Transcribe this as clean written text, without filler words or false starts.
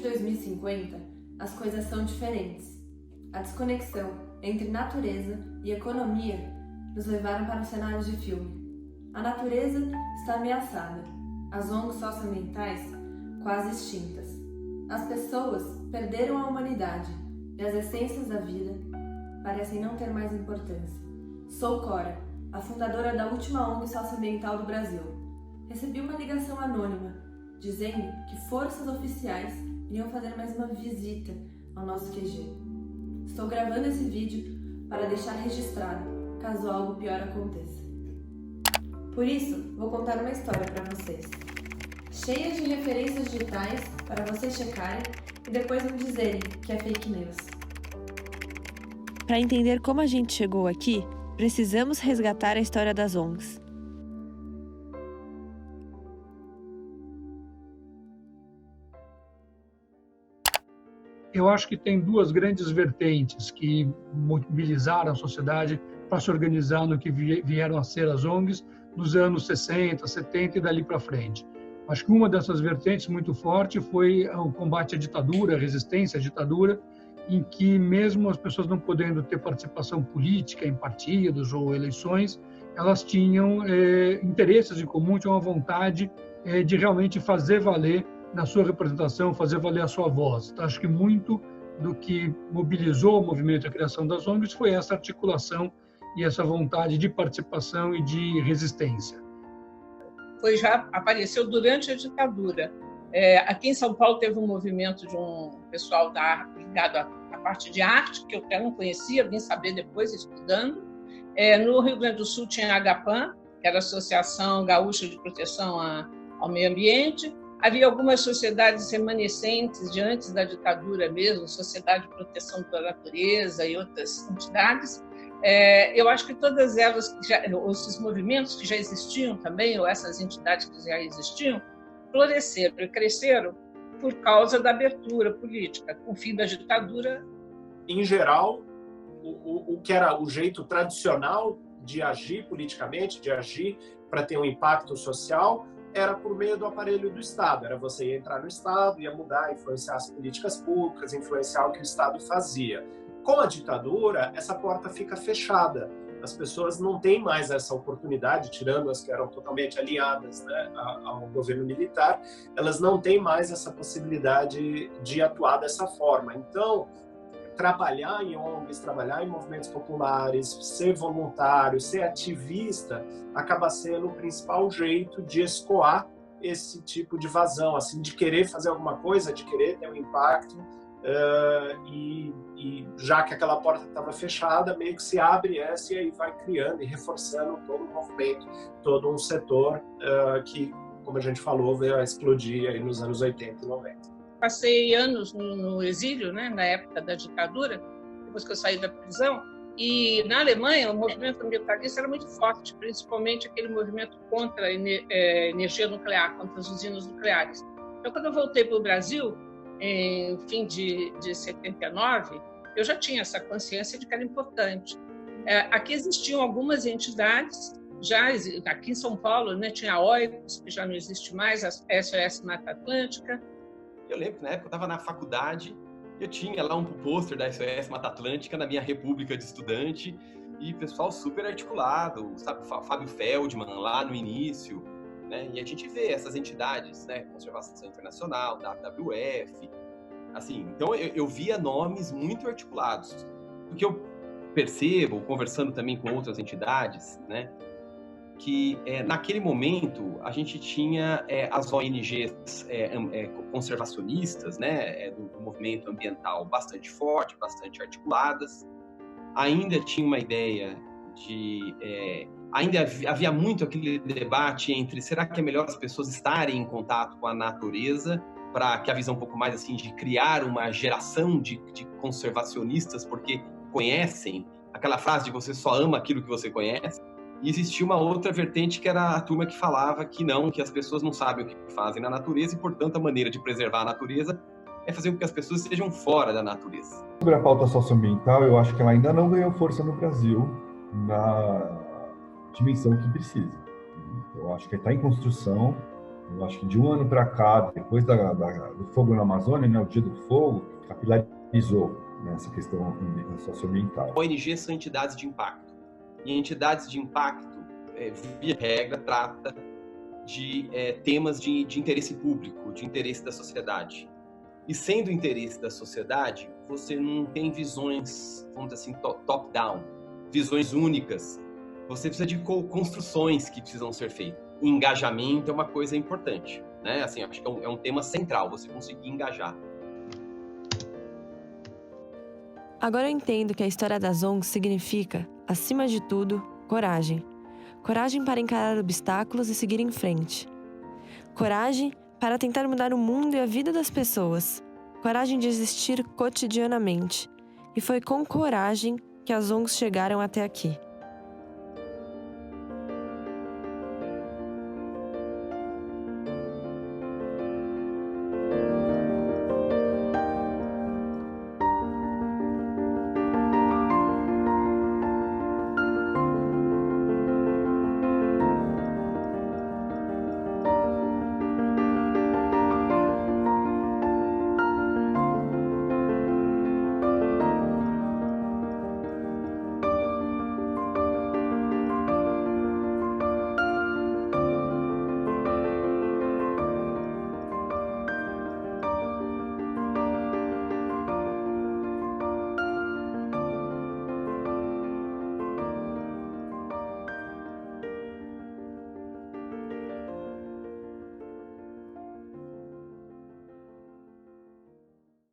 2050, as coisas são diferentes. A desconexão entre natureza e economia nos levaram para um cenário de filme. A natureza está ameaçada, as ONGs socioambientais quase extintas. As pessoas perderam a humanidade e as essências da vida parecem não ter mais importância. Sou Cora, a fundadora da última ONG socioambiental do Brasil. Recebi uma ligação anônima dizendo que forças oficiais iriam fazer mais uma visita ao nosso QG. Estou gravando esse vídeo para deixar registrado, caso algo pior aconteça. Por isso, vou contar uma história para vocês, cheia de referências digitais para vocês checarem e depois não dizerem que é fake news. Para entender como a gente chegou aqui, precisamos resgatar a história das ONGs. Eu acho que tem duas grandes vertentes que mobilizaram a sociedade para se organizar no que vieram a ser as ONGs nos anos 60, 70 e dali para frente. Acho que uma dessas vertentes muito forte foi o combate à ditadura, a resistência à ditadura, em que mesmo as pessoas não podendo ter participação política em partidos ou eleições, elas tinham interesses em comum, tinham a vontade de realmente fazer valer na sua representação, fazer valer a sua voz. Então, acho que muito do que mobilizou o movimento e a criação das ONGs foi essa articulação e essa vontade de participação e de resistência. Já apareceu durante a ditadura. Aqui em São Paulo teve um movimento de um pessoal ligado à parte de arte, que eu até não conhecia, vim saber depois, estudando. No Rio Grande do Sul tinha a AGAPAN, que era a Associação Gaúcha de Proteção ao Meio Ambiente. Havia algumas sociedades remanescentes de antes da ditadura mesmo, Sociedade de Proteção da Natureza e outras entidades. Eu acho que todas elas, esses movimentos que já existiam também, ou essas entidades que já existiam, floresceram e cresceram por causa da abertura política. Com o fim da ditadura, em geral, o que era o jeito tradicional de agir politicamente, de agir para ter um impacto social, era por meio do aparelho do Estado. Era você ia entrar no Estado, ia mudar, influenciar as políticas públicas, influenciar o que o Estado fazia. Com a ditadura, essa porta fica fechada. As pessoas não têm mais essa oportunidade, tirando as que eram totalmente alinhadas, né, ao governo militar, elas não têm mais essa possibilidade de atuar dessa forma. Então, trabalhar em ONGs, trabalhar em movimentos populares, ser voluntário, ser ativista, acaba sendo o principal jeito de escoar esse tipo de vazão, assim, de querer fazer alguma coisa, de querer ter um impacto, e já que aquela porta estava fechada, meio que se abre essa e aí vai criando e reforçando todo o movimento, todo um setor que, como a gente falou, veio a explodir aí nos anos 80 e 90. Passei anos no exílio, né, na época da ditadura, depois que eu saí da prisão, e na Alemanha o movimento ambientalista era muito forte, principalmente aquele movimento contra a energia nuclear, contra as usinas nucleares. Então, quando eu voltei para o Brasil, em fim de 79, eu já tinha essa consciência de que era importante. Aqui existiam algumas entidades, já aqui em São Paulo, né, tinha a OICOS, que já não existe mais, a SOS Mata Atlântica. Eu lembro que na época eu estava na faculdade, eu tinha lá um pôster da SOS Mata Atlântica na minha república de estudante, e pessoal super articulado, sabe, Fábio Feldman lá no início, né? E a gente vê essas entidades, né, Conservação Internacional, WWF, assim, então eu via nomes muito articulados. O que eu percebo, conversando também com outras entidades, né, que naquele momento a gente tinha as ONGs conservacionistas, né, do movimento ambiental bastante forte, bastante articuladas. Ainda tinha uma ideia de... ainda havia muito aquele debate entre será que é melhor as pessoas estarem em contato com a natureza, para que a visão um pouco mais assim de criar uma geração de conservacionistas porque conhecem, aquela frase de você só ama aquilo que você conhece. E existia uma outra vertente que era a turma que falava que não, que as pessoas não sabem o que fazem na natureza e, portanto, a maneira de preservar a natureza é fazer com que as pessoas estejam fora da natureza. Sobre a pauta socioambiental, eu acho que ela ainda não ganhou força no Brasil na dimensão que precisa. Eu acho que está em construção, Eu acho que de um ano para cá, depois do fogo na Amazônia, né, o Dia do Fogo, capilarizou nessa questão socioambiental. ONGs são entidades de impacto. E entidades de impacto, via regra, trata de temas de interesse público, de interesse da sociedade. E sendo interesse da sociedade, você não tem visões, vamos dizer assim, top-down, visões únicas. Você precisa de construções que precisam ser feitas. Engajamento é uma coisa importante, né? Assim, acho que é um tema central, você conseguir engajar. Agora eu entendo que a história das ONGs significa, acima de tudo, coragem. Coragem para encarar obstáculos e seguir em frente. Coragem para tentar mudar o mundo e a vida das pessoas. Coragem de existir cotidianamente. E foi com coragem que as ONGs chegaram até aqui.